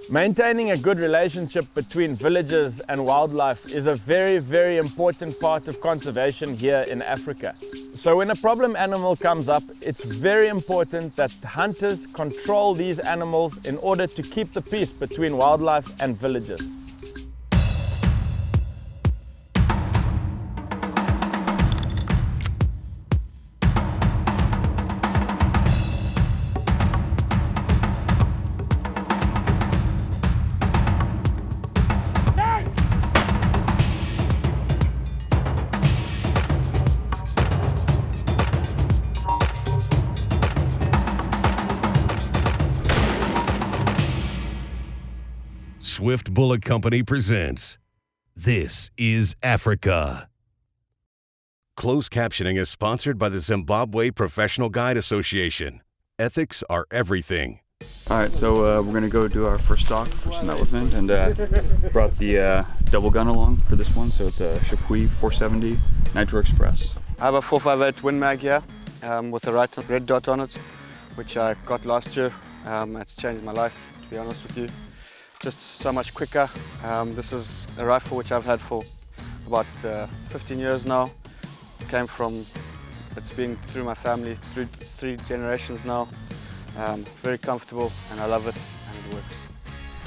Maintaining a good relationship between villagers and wildlife is a very, very important part of conservation here in Africa. So when a problem animal comes up, it's very important that hunters control these animals in order to keep the peace between wildlife and villagers. Swift Bullet Company presents This is Africa. Closed captioning is sponsored by the Zimbabwe Professional Guide Association. Ethics are everything. All right, so we're gonna go do our first stalk for some elephant, and brought the double gun along for this one. So it's a Chapuis 470 Nitro Express. I have a 458 Win Mag here with a red dot on it, which I got last year. It's changed my life, to be honest with you. Just so much quicker. This is a rifle which I've had for about 15 years now. It's been through my family, through three generations now. Very comfortable, and I love it, and it works.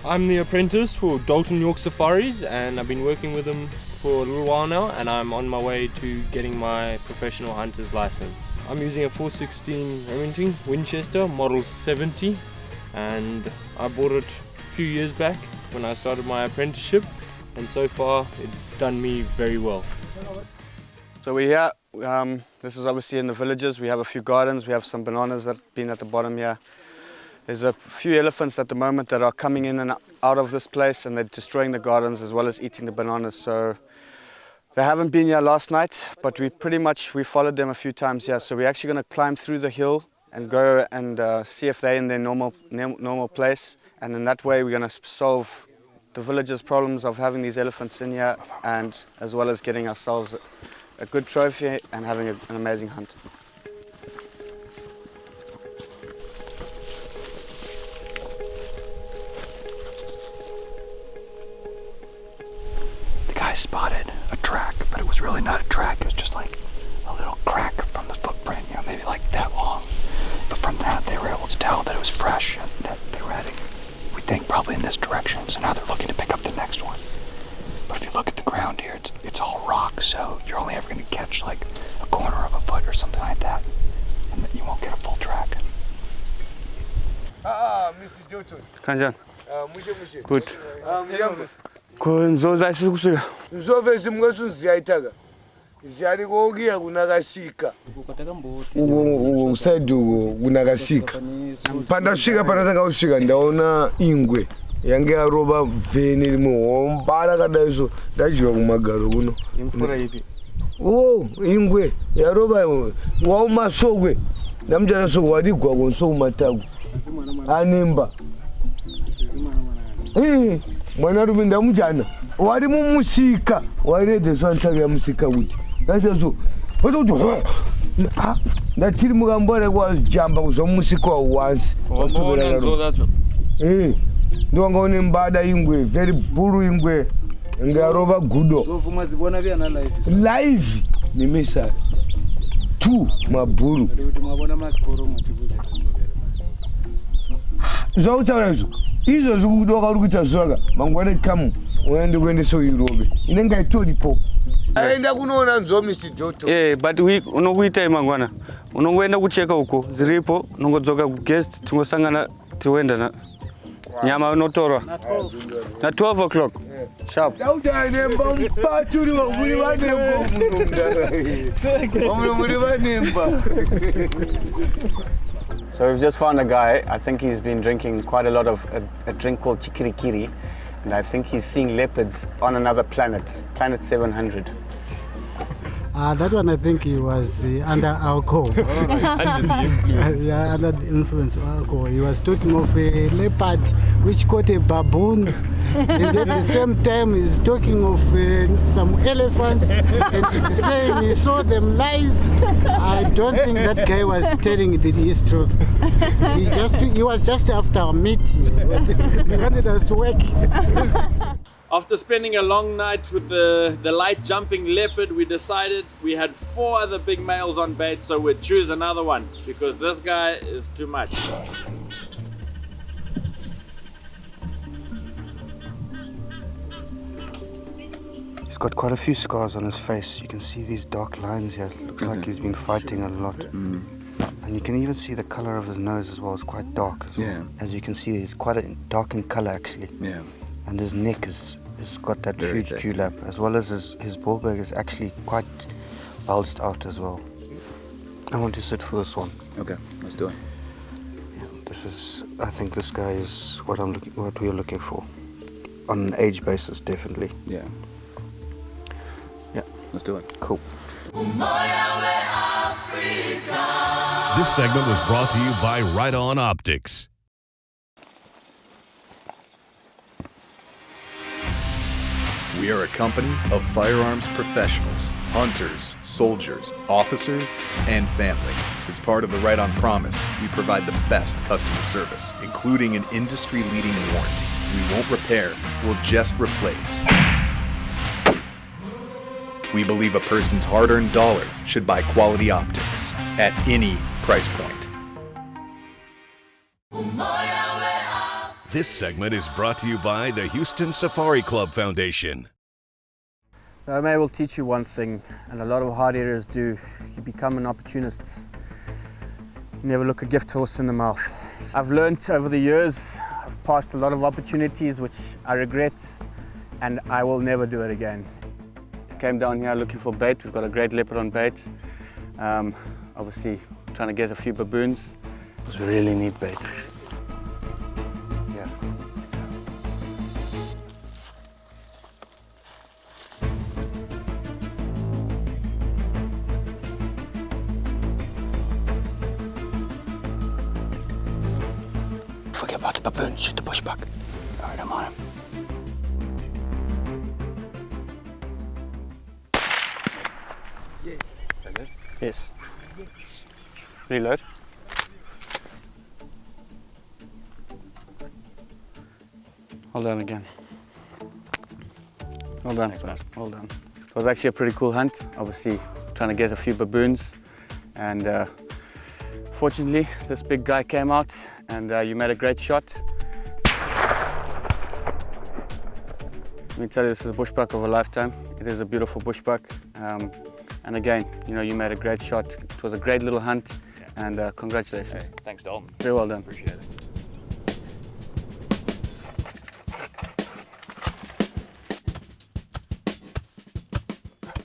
I'm the apprentice for Dalton York Safaris, and I've been working with them for a little while now, and I'm on my way to getting my professional hunter's license. I'm using a 416 Remington Winchester Model 70, and I bought it a few years back when I started my apprenticeship, and so far it's done me very well. So we're here, this is obviously in the villages. We have a few gardens, we have some bananas that have been at the bottom here. There's a few elephants at the moment that are coming in and out of this place, and they're destroying the gardens as well as eating the bananas. So they haven't been here last night, but we followed them a few times here. So we're actually going to climb through the hill and go and see if they're in their normal place. And in that way, we're going to solve the villagers' problems of having these elephants in here, and as well as getting ourselves a good trophy and having an amazing hunt. The guy spotted a track, but it was really not a track. It was just like a little crack from the footprint, maybe like that long. But from that, they were able to tell that it was fresh and that they were heading, we think, probably in this direction. So now they're looking to pick up the next one. But if you look at the ground here, it's all rock, so you're only ever going to catch like a corner of a foot or something like that, and then you won't get a full track. Mr. Johnson. Kanjan. Mushe. Good. Yamba. Nzoza isikusika. Nzove zimwesu ziyayitaka. Ziyali kogiya kunakashika. Usaidi kunakashika. Pandasvika panatanga kusvika ndaona ingwe. Yange yaroba vheni muhombara kadaiso ndadyiwa kumagaro kuno. Imvura ipi? Ingwe yaroba waumasokwe. Namujana sokwe wadigwa konsoko mataku. Anemba. Mwanarume ndamujana. Wari mumusika. Wairedzeswa ntaka yamusika kuti. Naseso. Watokuti ndatiri mukambore kwajamba kuzomusika wansi. Wambona nzozacho. Ndongaone mbada ingwe, very buru ingwe. Ngaroba gudo. So mumazibona vyana live. Live nimisa. 2 maburu. Kuti mwabona masiporo mwatibuze. Zvautaura izvo. Izvo zvikudoka uri kuita zvaka. Mangwana kamu uende kuendesa Europe. Inenge itoripo. Aenda kunoona nzomi Mr. Joto. But unokuita mangwana. Unongoenda kucheka uko. Ziripo, unongodzoka guest tungosangana tiwenda na nyama unotorwa na 12 o'clock sharp. So we've just found a guy. I think he's been drinking quite a lot of a drink called chikirikiri, and I think he's seeing leopards on another planet, planet 700. That one, I think he was under alcohol. Under the influence of alcohol. He was talking of a leopard which caught a baboon And at the same time, he's talking of some elephants and he's saying he saw them live. I don't think that guy was telling the history. He was just after meat. He wanted us to work. After spending a long night with the light jumping leopard, we decided we had 4 other big males on bait, so we'd choose another one because this guy is too much. He's got quite a few scars on his face. You can see these dark lines here. Looks like he's been fighting a lot. And you can even see the color of his nose as well. It's quite dark as well. As you can see, he's quite a dark in color actually. Yeah. And his neck has got that huge dewlap, as well as his bullbag is actually quite bulged out as well. I want to sit for this one. Okay, let's do it. Yeah, I think this guy is what we're looking for. On an age basis, definitely. Yeah. Yeah. Let's do it. Cool. This segment was brought to you by Right On Optics. We are a company of firearms professionals, hunters, soldiers, officers, and family. As part of the Right On Promise, we provide the best customer service, including an industry-leading warranty. We won't repair, we'll just replace. We believe a person's hard-earned dollar should buy quality optics at any price point. This segment is brought to you by the Houston Safari Club Foundation. OMA will teach you one thing, and a lot of hard areas do. You become an opportunist. You never look a gift horse in the mouth. I've learned over the years, I've passed a lot of opportunities which I regret, and I will never do it again. Came down here looking for bait. We've got a great leopard on bait. Obviously trying to get a few baboons, because we really need bait. Yeah. Forget about the baboon, shoot the bushbuck. All right, I'm on him. Yes. Reload. Hold on again. Well done, well done. It was actually a pretty cool hunt. Obviously, trying to get a few baboons, and fortunately, this big guy came out, and you made a great shot. Let me tell you, this is a bushbuck of a lifetime. It is a beautiful bushbuck. And again, you made a great shot. It was a great little hunt, and congratulations. Hey, thanks, Dalton. Very well done. Appreciate it.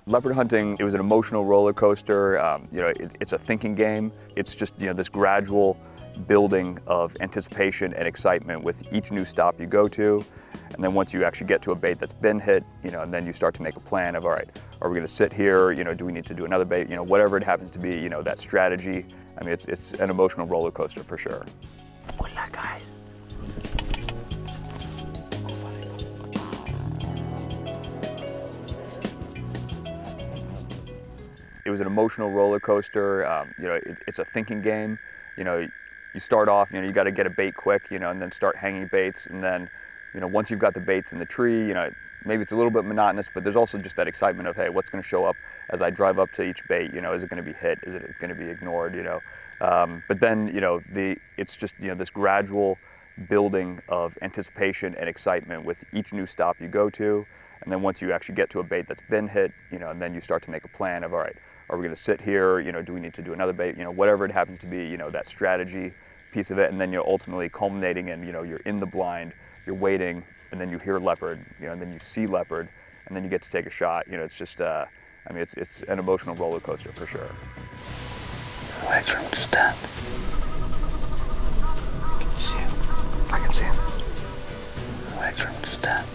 Leopard hunting, it was an emotional roller coaster. It's a thinking game. It's just, this gradual building of anticipation and excitement with each new stop you go to. And then once you actually get to a bait that's been hit, and then you start to make a plan of, all right, are we going to sit here? Do we need to do another bait? Whatever it happens to be, that strategy. I mean, it's an emotional roller coaster for sure. Good luck, guys. It was an emotional roller coaster. It's a thinking game. You start off, you got to get a bait quick, and then start hanging baits, and then, once you've got the baits in the tree, maybe it's a little bit monotonous, but there's also just that excitement of, hey, what's going to show up as I drive up to each bait? Is it going to be hit? Is it going to be ignored? But then, it's just, this gradual building of anticipation and excitement with each new stop you go to. And then once you actually get to a bait that's been hit, and then you start to make a plan of, all right, are we going to sit here? Do we need to do another bait? Whatever it happens to be, that strategy piece of it. And then you're ultimately culminating in, you're in the blind, you're waiting, and then you hear leopard, and then you see leopard, and then you get to take a shot. It's just, it's an emotional roller coaster for sure. Wait for him to stand. Can you see him? I can see him. Wait for him to stand.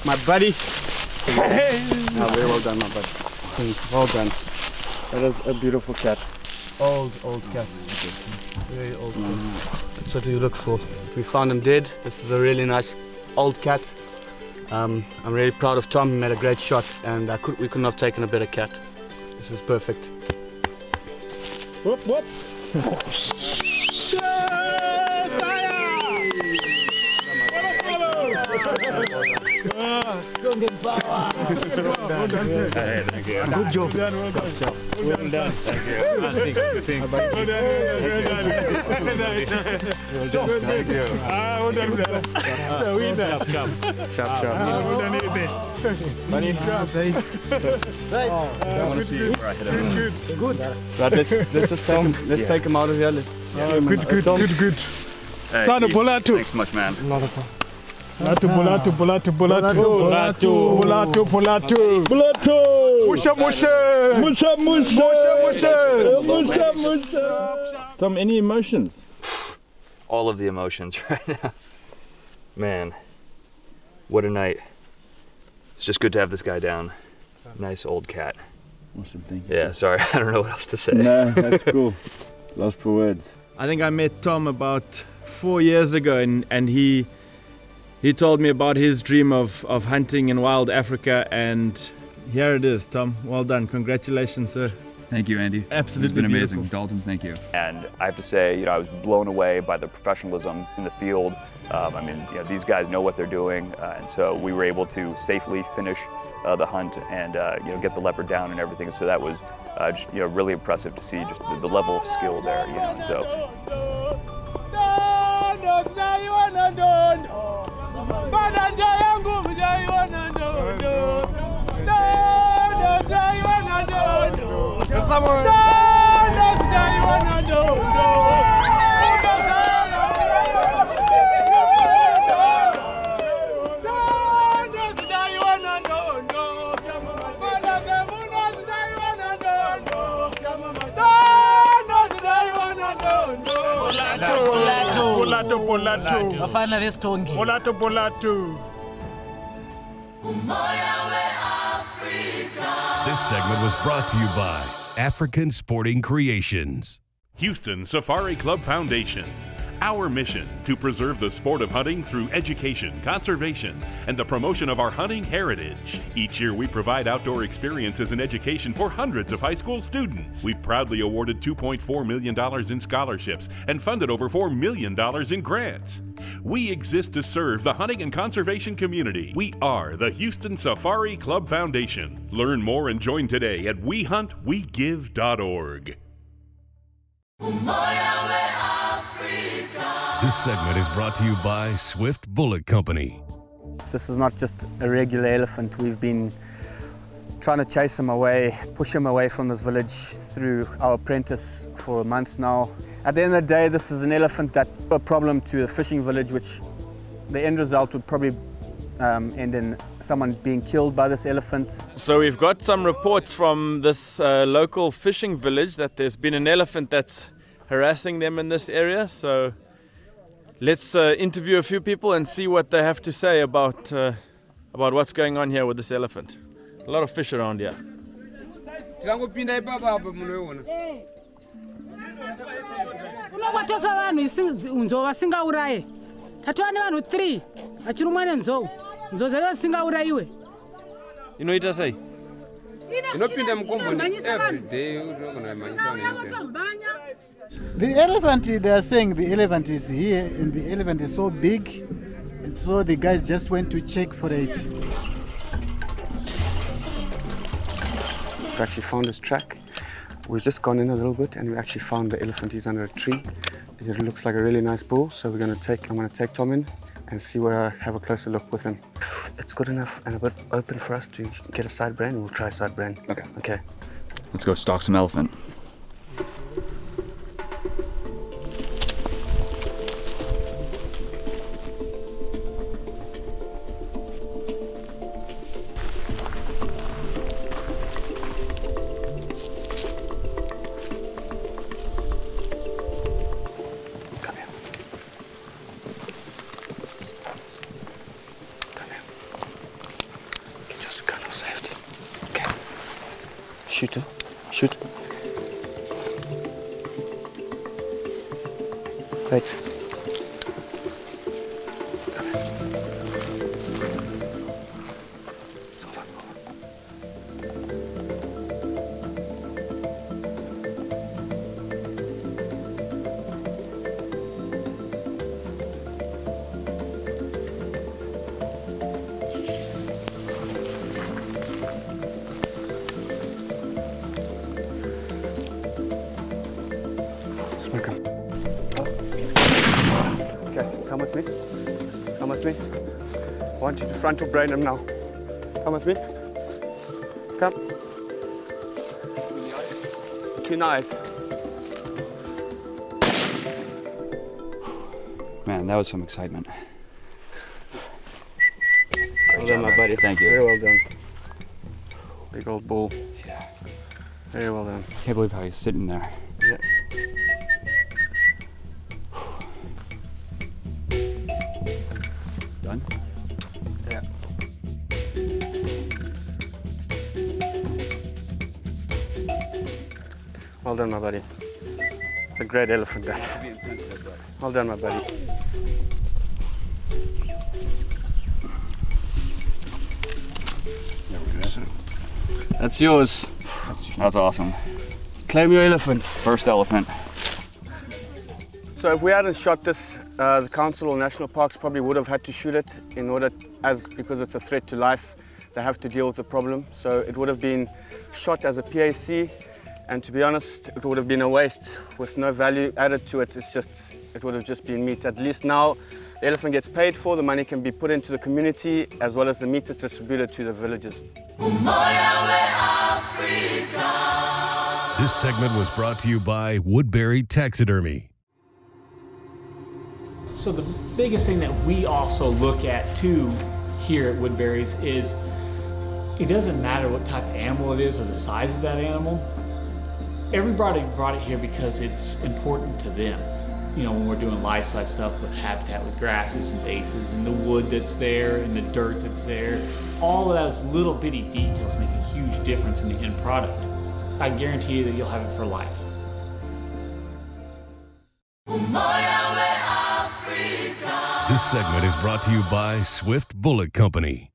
my buddy. Very well done, my buddy. Well done. That is a beautiful cat. Old cat. Very old cat. That's what we look for. We found him dead. This is a really nice old cat. I'm really proud of Tom. He made a great shot, and we couldn't have taken a better cat. This is perfect. Whoop, whoop. Good job. Well done. Thank you. Good. Right, let's just take him out of here. Good. Hey, Sana Keith, Bolatu. thanks much, man. Bolatu. Musha. Tom, any emotions? All of the emotions right now. Man, what a night. It's just good to have this guy down. Nice old cat. Awesome, thank you. Yeah, sorry, I don't know what else to say. No, that's cool. Lost for words. I think I met Tom about 4 years ago, and he told me about his dream of hunting in wild Africa, and here it is, Tom. Well done. Congratulations, sir. Thank you, Andy. Absolutely It's been amazing. beautiful. Dalton, thank you. And I have to say, I was blown away by the professionalism in the field. These guys know what they're doing, and so we were able to safely finish the hunt and get the leopard down and everything. So that was just really impressive to see just the level of skill there. So. This segment was brought to you by African Sporting Creations. Houston Safari Club Foundation. Our mission to preserve the sport of hunting through education, conservation, and the promotion of our hunting heritage. Each year we provide outdoor experiences and education for hundreds of high school students. We've proudly awarded $2.4 million in scholarships and funded over $4 million in grants. We exist to serve the hunting and conservation community. We are the Houston Safari Club Foundation. Learn more and join today at wehuntwegive.org. This segment is brought to you by Swift Bullet Company. This is not just a regular elephant. We've been trying to chase him away, push him away from this village through our apprentice for a month now. At the end of the day, this is an elephant that's a problem to the fishing village, which the end result would probably end in someone being killed by this elephant. So we've got some reports from this local fishing village that there's been an elephant that's harassing them in this area. So let's interview a few people and see what they have to say about what's going on here with this elephant. A lot of fish around here. You know what I say? The elephant, they are saying the elephant is here, and the elephant is so big, and so the guys just went to check for it. We actually found his track. We've just gone in a little bit, and we actually found the elephant. He's under a tree. It looks like a really nice bull, so I'm going to take Tom in and see where I have a closer look with him. It's good enough and a bit open for us to get a side brand. We'll try side brand. Okay. Let's go stalk some elephant. Shoot it. Shoot. Wait. Smoke him. Okay, come with me. Come with me. I want you to frontal brain him now. Come with me. Come. Between the eyes. Man, that was some excitement. Well done, my buddy. Thank you. Very well done. Big old bull. Yeah. Very well done. Can't believe how he's sitting there. Yeah. Done? Yeah. Well done, my buddy. It's a great elephant, that. Well done, my buddy. That's yours. That's awesome. Claim your elephant. First elephant. So if we hadn't shot this, the council or national parks probably would have had to shoot it in order, because it's a threat to life, they have to deal with the problem. So it would have been shot as a PAC, and to be honest, it would have been a waste with no value added to it. It would have just been meat. At least now the elephant gets paid for, the money can be put into the community, as well as the meat is distributed to the villages. This segment was brought to you by Woodbury Taxidermy. So the biggest thing that we also look at too here at Woodbury's is it doesn't matter what type of animal it is or the size of that animal. Everybody brought it here because it's important to them. You know, when we're doing life-size stuff with habitat, with grasses and bases and the wood that's there and the dirt that's there, all of those little bitty details make a huge difference in the end product. I guarantee you that you'll have it for life. This segment is brought to you by Swift Bullet Company.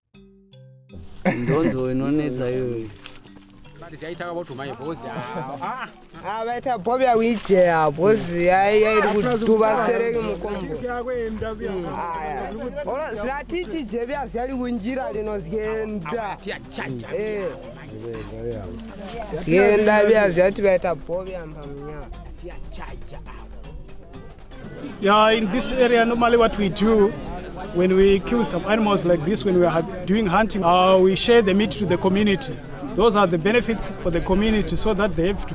Yeah, in this area, normally what we do when we kill some animals like this, when we are doing hunting, we share the meat to the community. Those are the benefits for the community, so that they have to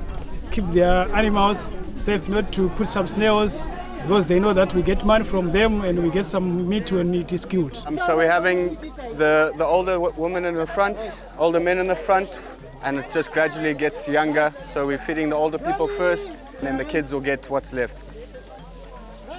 keep their animals safe, not to put some snails, because they know that we get money from them and we get some meat when it is killed. So we're having the older women in the front, older men in the front, and it just gradually gets younger. So we're feeding the older people first, and then the kids will get what's left.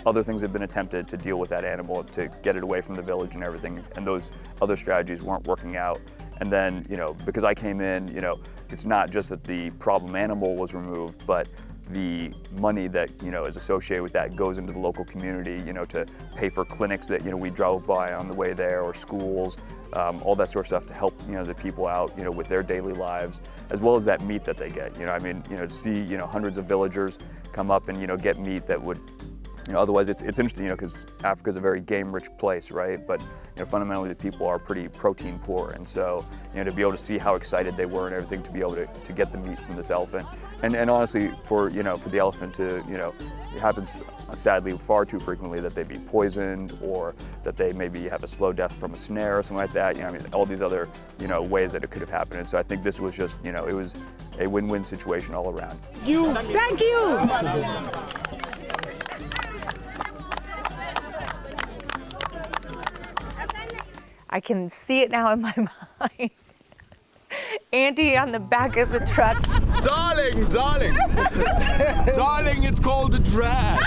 Other things have been attempted to deal with that animal, to get it away from the village and everything, and those other strategies weren't working out. And then, you know, because I came in, you know, it's not just that the problem animal was removed, but the money that, you know, is associated with that goes into the local community, you know, to pay for clinics that, you know, we drove by on the way there, or schools, all that sort of stuff to help, you know, the people out, you know, with their daily lives, as well as that meat that they get. You know, I mean, you know, to see, you know, hundreds of villagers come up and, you know, get meat that would, you know, otherwise it's interesting, you know, because Africa's a very game-rich place, right? But, you know, fundamentally the people are pretty protein poor, and so, you know, to be able to see how excited they were and everything to be able to get the meat from this elephant, and honestly, for, you know, for the elephant to, you know, it happens sadly far too frequently that they be poisoned, or that they maybe have a slow death from a snare or something like that. You know, I mean, all these other, you know, ways that it could have happened. And so I think this was just, you know, it was a win-win situation all around. Thank you. I can see it now in my mind. Auntie on the back of the truck. Darling, darling. Darling, it's called a drag.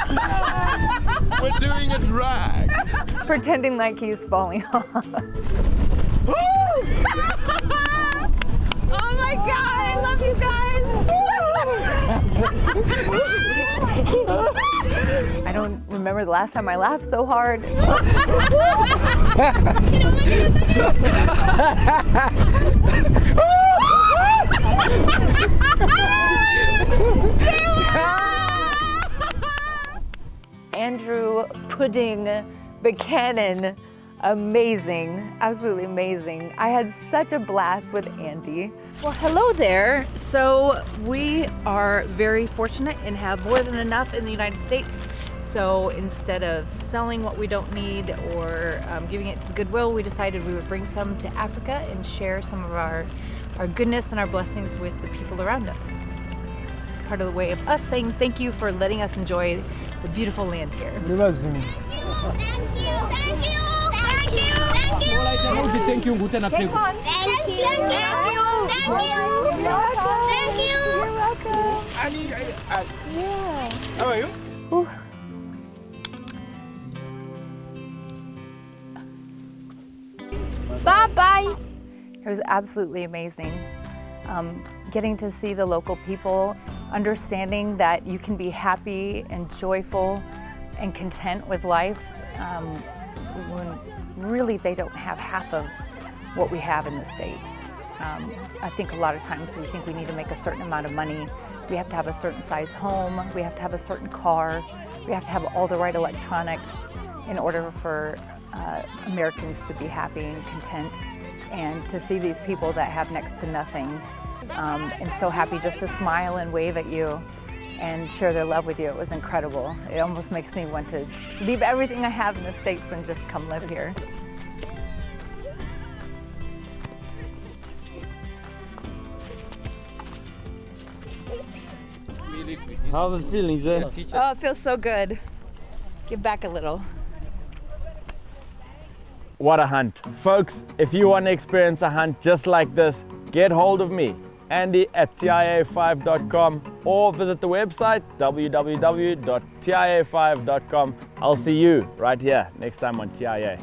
We're doing a drag. Pretending like he's falling off. Oh my God, I love you guys. I don't remember the last time I laughed so hard. Andrew Pudding Buchanan, amazing, absolutely amazing. I had such a blast with Andy. Well, hello there. So we are very fortunate and have more than enough in the United States. So instead of selling what we don't need or giving it to the Goodwill, we decided we would bring some to Africa and share some of our goodness and our blessings with the people around us. It's part of the way of us saying thank you for letting us enjoy the beautiful land here. Thank you. How are you? Ooh. Bye-bye. It was absolutely amazing. Getting to see the local people, understanding that you can be happy and joyful and content with life when really they don't have half of what we have in the States. I think a lot of times we think we need to make a certain amount of money. We have to have a certain size home. We have to have a certain car. We have to have all the right electronics in order for Americans to be happy and content. And to see these people that have next to nothing and so happy just to smile and wave at you and share their love with you, it was incredible. It almost makes me want to leave everything I have in the States and just come live here. How's it feeling, Jay? Oh, it feels so good. Give back a little. What a hunt. Folks, if you want to experience a hunt just like this, get hold of me, Andy at TIA5.com, or visit the website, www.tia5.com. I'll see you right here next time on TIA.